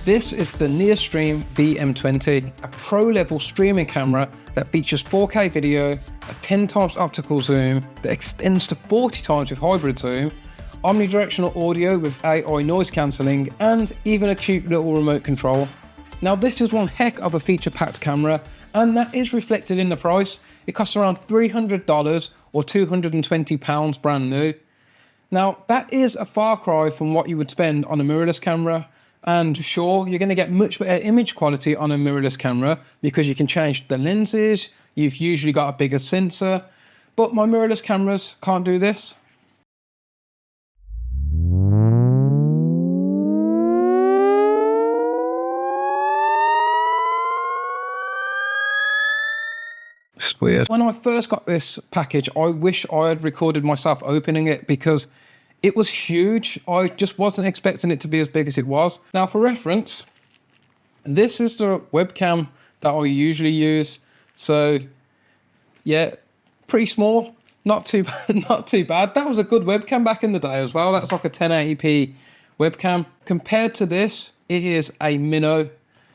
This is the NearStream VM20, a pro-level streaming camera that features 4K video, a 10 times optical zoom that extends to 40 times with hybrid zoom, omnidirectional audio with AI noise cancelling, and even a cute little remote control. Now this is one heck of a feature-packed camera, and that is reflected in the price. It costs around $300 or £220 brand new. Now that is a far cry from what you would spend on a mirrorless camera. And sure, you're going to get much better image quality on a mirrorless camera because you can change the lenses, you've usually got a bigger sensor, but my mirrorless cameras can't do this. It's weird. When I first got this package, I wish I had recorded myself opening it because it was huge. I just wasn't expecting it to be as big as it was. Now for reference, this is the webcam that I usually use. So yeah, pretty small, not too bad. That was a good webcam back in the day as well. That's like a 1080p webcam. Compared to this, it is a minnow.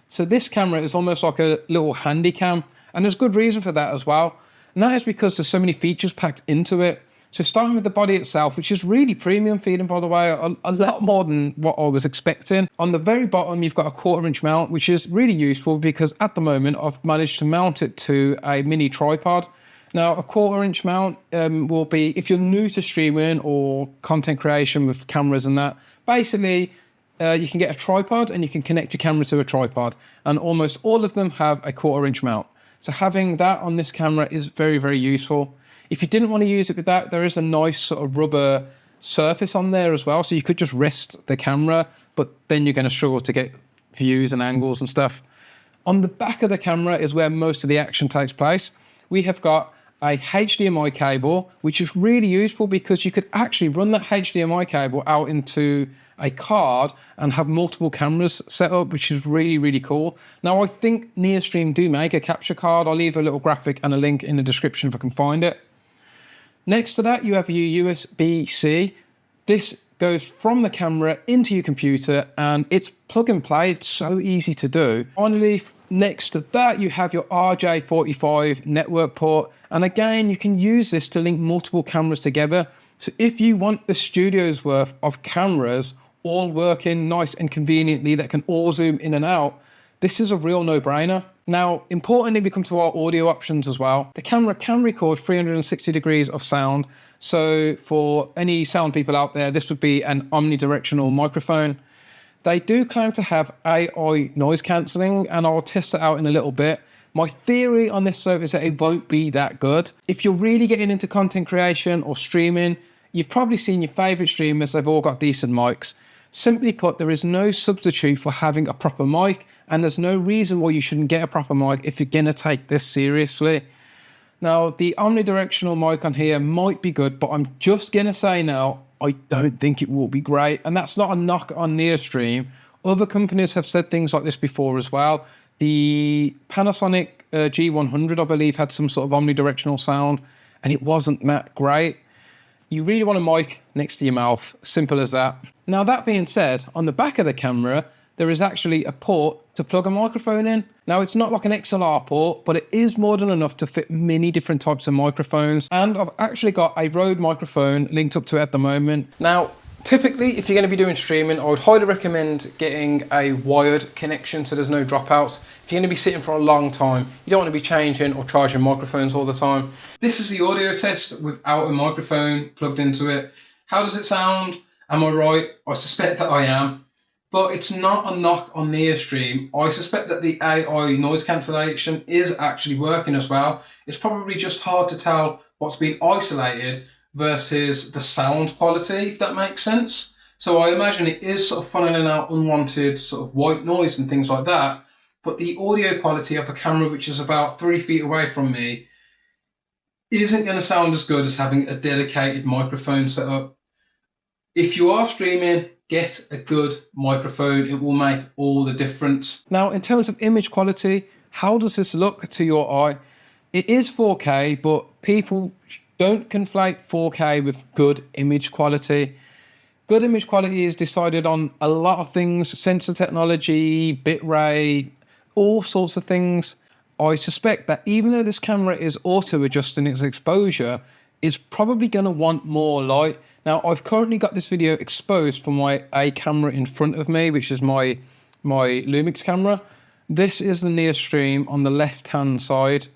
So this camera is almost like a little handy cam, and there's good reason for that as well. And that is because there's so many features packed into it. So starting with the body itself, which is really premium feeling, by the way, a lot more than what I was expecting. On the very bottom, you've got a 1/4" mount, which is really useful because at the moment I've managed to mount it to a mini tripod. Now a 1/4" mount will be, if you're new to streaming or content creation with cameras and that, basically you can get a tripod and you can connect your camera to a tripod, and almost all of them have a 1/4" mount. So having that on this camera is very, very useful. If you didn't want to use it with that, there is a nice sort of rubber surface on there as well. So you could just rest the camera, but then you're going to struggle to get views and angles and stuff. On the back of the camera is where most of the action takes place. We have got a HDMI cable, which is really useful because you could actually run that HDMI cable out into a card and have multiple cameras set up, which is really, really cool. Now I think NearStream do make a capture card. I'll leave a little graphic and a link in the description if I can find it. Next to that, you have your USB-C. This goes from the camera into your computer and it's plug and play. It's so easy to do. Finally, next to that, you have your RJ45 network port. And again, you can use this to link multiple cameras together. So if you want the studio's worth of cameras all working nice and conveniently that can all zoom in and out, this is a real no-brainer. Now, importantly, we come to our audio options as well. The camera can record 360 degrees of sound. So for any sound people out there, this would be an omnidirectional microphone. They do claim to have AI noise cancelling, and I'll test that out in a little bit. My theory on this though is that it won't be that good. If you're really getting into content creation or streaming, you've probably seen your favorite streamers, they've all got decent mics. Simply put, there is no substitute for having a proper mic, and there's no reason why you shouldn't get a proper mic if you're gonna take this seriously. Now, the omnidirectional mic on here might be good, but I'm just gonna say now, I don't think it will be great. And that's not a knock on NearStream. Other companies have said things like this before as well. The Panasonic G100, I believe, had some sort of omnidirectional sound, and it wasn't that great. You really want a mic next to your mouth, simple as that. Now that being said, on the back of the camera, there is actually a port to plug a microphone in. Now it's not like an XLR port, but it is more than enough to fit many different types of microphones. And I've actually got a Rode microphone linked up to it at the moment. Now, typically, if you're going to be doing streaming, I would highly recommend getting a wired connection so there's no dropouts. If you're going to be sitting for a long time, you don't want to be changing or charging microphones all the time. This is the audio test without a microphone plugged into it. How does it sound? Am I right? I suspect that I am. But it's not a knock on NearStream. I suspect that the AI noise cancellation is actually working as well. It's probably just hard to tell what's been isolated versus the sound quality, if that makes sense. So I imagine it is sort of funneling out unwanted sort of white noise and things like that. But the audio quality of a camera which is about 3 feet away from me isn't going to sound as good as having a dedicated microphone set up. If you are streaming, get a good microphone. It will make all the difference. Now, in terms of image quality, how does this look to your eye? It is 4K, but people don't conflate 4K with good image quality. Good image quality is decided on a lot of things, sensor technology, bitrate, all sorts of things. I suspect that even though this camera is auto adjusting its exposure, it's probably going to want more light. Now, I've currently got this video exposed for my A camera in front of me, which is my Lumix camera. This is the NearStream on the left-hand side.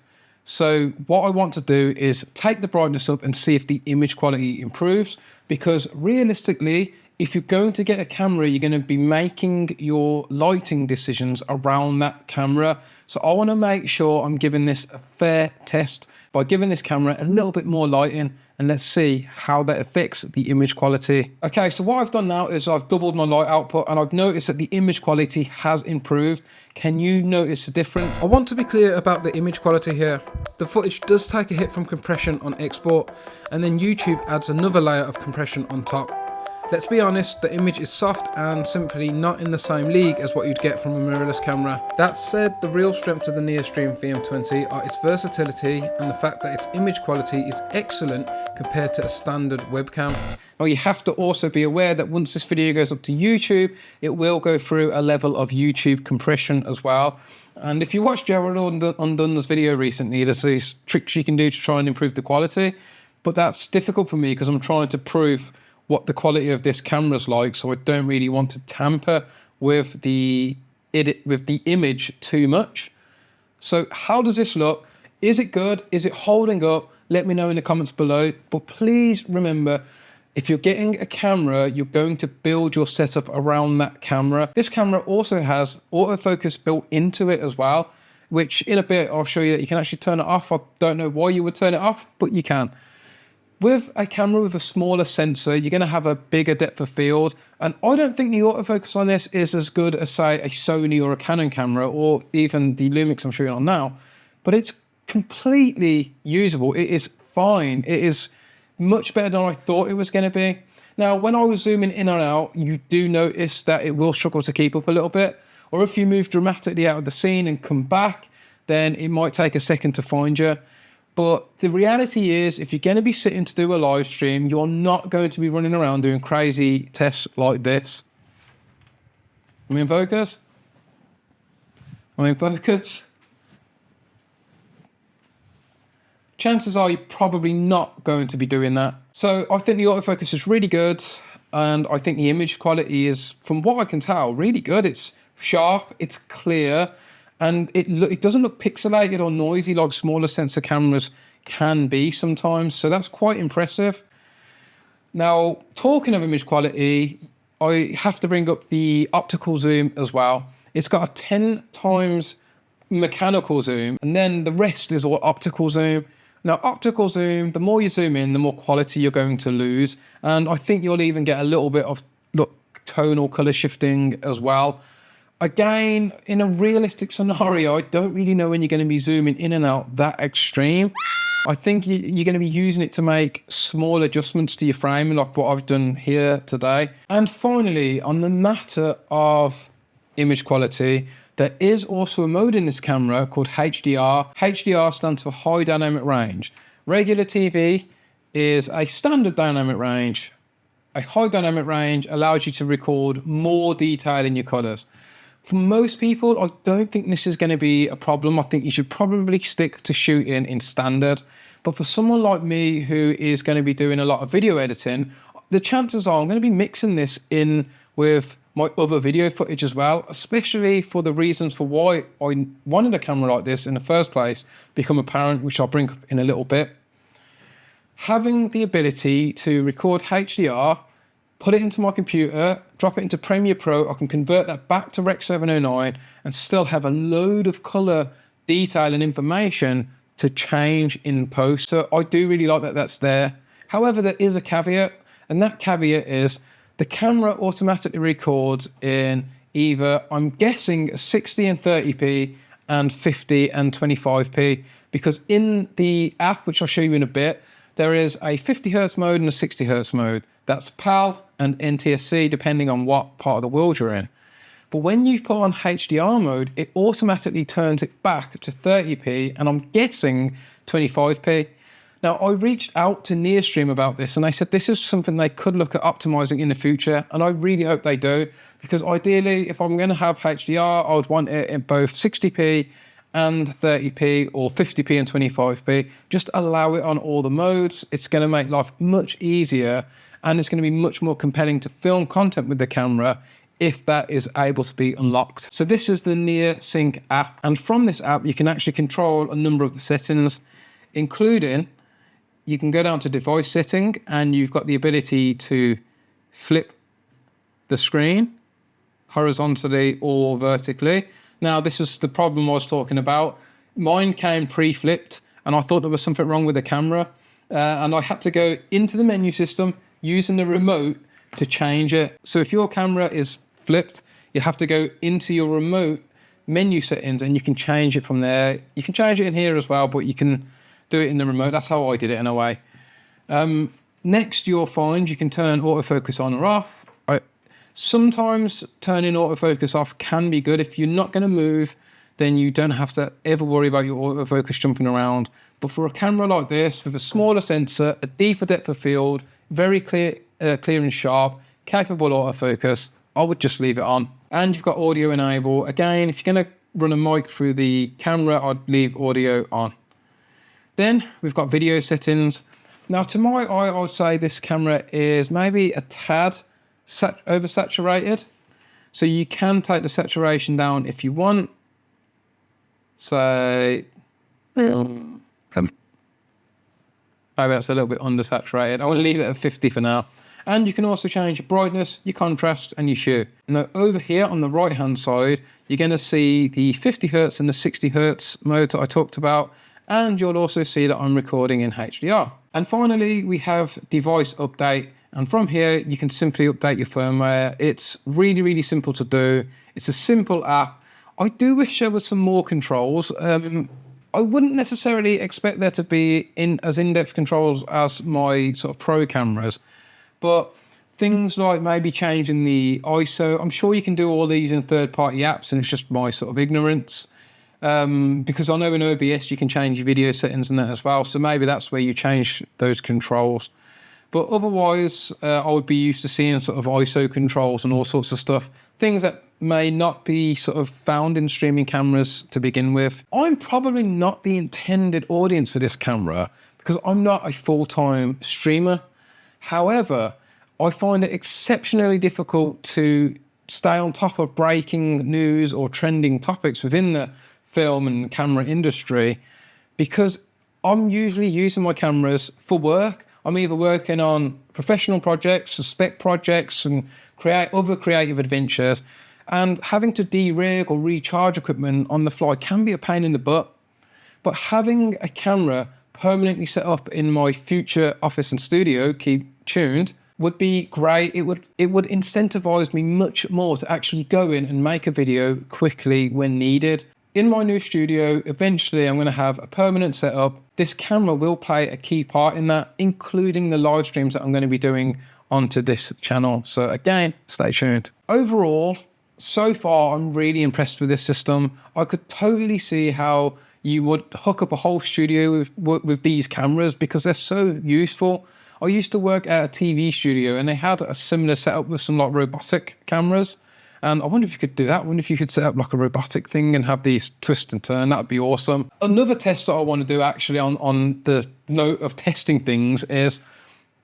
So what I want to do is take the brightness up and see if the image quality improves, because realistically, if you're going to get a camera, you're going to be making your lighting decisions around that camera. So I want to make sure I'm giving this a fair test by giving this camera a little bit more lighting, and let's see how that affects the image quality. Okay, so what I've done now is I've doubled my light output, and I've noticed that the image quality has improved. Can you notice a difference? I want to be clear about the image quality here. The footage does take a hit from compression on export, and then YouTube adds another layer of compression on top. Let's be honest, the image is soft and simply not in the same league as what you'd get from a mirrorless camera. That said, the real strengths of the NearStream VM20 are its versatility and the fact that its image quality is excellent compared to a standard webcam. Now, you have to also be aware that once this video goes up to YouTube, it will go through a level of YouTube compression as well. And if you watched Gerald Undun's video recently, there's these tricks you can do to try and improve the quality, but that's difficult for me because I'm trying to prove what the quality of this camera's like, so I don't really want to tamper with the image too much. So how does this look? Is it good? Is it holding up? Let me know in the comments below. But please remember, if you're getting a camera, you're going to build your setup around that camera. This camera also has autofocus built into it as well, which in a bit I'll show you that you can actually turn it off. I don't know why you would turn it off, but you can. With a camera with a smaller sensor, you're going to have a bigger depth of field. And I don't think the autofocus on this is as good as, say, a Sony or a Canon camera, or even the Lumix I'm showing on now. But it's completely usable. It is fine. It is much better than I thought it was going to be. Now, when I was zooming in and out, you do notice that it will struggle to keep up a little bit. Or if you move dramatically out of the scene and come back, then it might take a second to find you. But the reality is, if you're going to be sitting to do a live stream, you're not going to be running around doing crazy tests like this. Am I in focus? Am I in focus? Chances are you're probably not going to be doing that. So I think the autofocus is really good, and I think the image quality is, from what I can tell, really good. It's sharp, it's clear, and it doesn't look pixelated or noisy like smaller sensor cameras can be sometimes. So that's quite impressive. Now, talking of image quality, I have to bring up the optical zoom as well. It's got a 10 times mechanical zoom, and then the rest is all optical zoom. Now, optical zoom, the more you zoom in, the more quality you're going to lose. And I think you'll even get a little bit of tonal color shifting as well. Again, in a realistic scenario, I don't really know when you're going to be zooming in and out that extreme. I think you're going to be using it to make small adjustments to your frame, like what I've done here today. And finally, on the matter of image quality, there is also a mode in this camera called HDR. HDR stands for High Dynamic Range. Regular TV is a standard dynamic range. A high dynamic range allows you to record more detail in your colors. For most people, I don't think this is going to be a problem. I think you should probably stick to shooting in standard. But for someone like me who is going to be doing a lot of video editing, the chances are I'm going to be mixing this in with my other video footage as well, especially for the reasons for why I wanted a camera like this in the first place become apparent, which I'll bring up in a little bit. Having the ability to record HDR, put it into my computer, drop it into Premiere Pro, I can convert that back to Rec 709 and still have a load of color detail and information to change in post. So I do really like that that's there. However, there is a caveat, and that caveat is the camera automatically records in either, I'm guessing, 60 and 30p and 50 and 25p, because in the app, which I'll show you in a bit, there is a 50 Hertz mode and a 60 Hertz mode. That's PAL and NTSC, depending on what part of the world you're in. But when you put on HDR mode, it automatically turns it back to 30p, and I'm guessing 25p. Now, I reached out to NearStream about this and they said this is something they could look at optimizing in the future. And I really hope they do, because ideally, if I'm going to have HDR, I would want it in both 60p and 30p or 50p and 25p. Just allow it on all the modes. It's going to make life much easier, and it's going to be much more compelling to film content with the camera if that is able to be unlocked. So this is the NearSync app. And from this app, you can actually control a number of the settings, including you can go down to device setting and you've got the ability to flip the screen horizontally or vertically. Now, this is the problem I was talking about. Mine came pre-flipped and I thought there was something wrong with the camera. And I had to go into the menu system using the remote to change it. So if your camera is flipped, you have to go into your remote menu settings and you can change it from there. You can change it in here as well, but you can do it in the remote. That's how I did it in a way. Next, you'll find you can turn autofocus on or off. Sometimes turning autofocus off can be good. If you're not going to move, then you don't have to ever worry about your autofocus jumping around. But for a camera like this, with a smaller sensor, a deeper depth of field, very clear and sharp, capable autofocus, I would just leave it on. And you've got audio enable. Again, if you're going to run a mic through the camera, I'd leave audio on. Then we've got video settings. Now, to my eye, I would say this camera is maybe a tad oversaturated. So you can take the saturation down if you want. Say, maybe that's a little bit undersaturated. I want to leave it at 50 for now. And you can also change your brightness, your contrast, and your hue. Now, over here on the right-hand side, you're going to see the 50 Hertz and the 60 Hertz mode that I talked about. And you'll also see that I'm recording in HDR. And finally, we have device update. And from here, you can simply update your firmware. It's really, really simple to do. It's a simple app. I do wish there was some more controls. I wouldn't necessarily expect there to be as in-depth controls as my sort of pro cameras, but things like maybe changing the ISO. I'm sure you can do all these in third-party apps, and it's just my sort of ignorance. Because I know in OBS you can change your video settings and that as well. So maybe that's where you change those controls. But otherwise, I would be used to seeing sort of ISO controls and all sorts of stuff. Things that may not be sort of found in streaming cameras to begin with. I'm probably not the intended audience for this camera because I'm not a full-time streamer. However, I find it exceptionally difficult to stay on top of breaking news or trending topics within the film and camera industry because I'm usually using my cameras for work. I'm either working on professional projects, spec projects, and create other creative adventures. And having to de-rig or recharge equipment on the fly can be a pain in the butt. But having a camera permanently set up in my future office and studio, keep tuned, would be great. It would incentivize me much more to actually go in and make a video quickly when needed. In my new studio, eventually I'm going to have a permanent setup. This camera will play a key part in that, including the live streams that I'm going to be doing onto this channel. So again, stay tuned. Overall, so far, I'm really impressed with this system. I could totally see how you would hook up a whole studio with these cameras because they're so useful. I used to work at a TV studio and they had a similar setup with some like robotic cameras. And I wonder if you could do that. I wonder if you could set up like a robotic thing and have these twist and turn. That'd be awesome. Another test that I want to do actually on the note of testing things is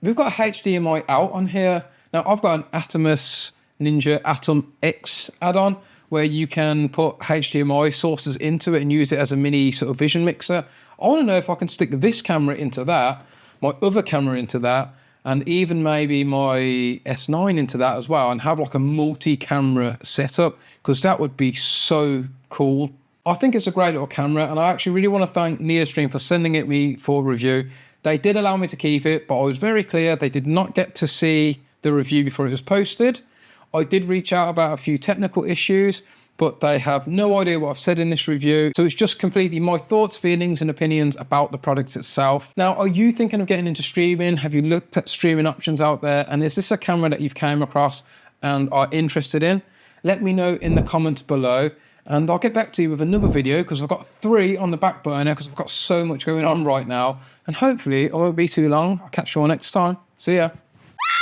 we've got a HDMI out on here. Now I've got an Atomus Ninja Atom X add-on where you can put HDMI sources into it and use it as a mini sort of vision mixer. I want to know if I can stick this camera into that, my other camera into that, and even maybe my S9 into that as well, and have like a multi-camera setup, because that would be so cool. I think it's a great little camera, and I actually really want to thank NearStream for sending it me for review. They did allow me to keep it, but I was very clear they did not get to see the review before it was posted. I did reach out about a few technical issues, but they have no idea what I've said in this review. So it's just completely my thoughts, feelings, and opinions about the product itself. Now, are you thinking of getting into streaming? Have you looked at streaming options out there? And is this a camera that you've came across and are interested in? Let me know in the comments below. And I'll get back to you with another video because I've got 3 on the back burner because I've got so much going on right now. And hopefully it won't be too long. I'll catch you all next time. See ya.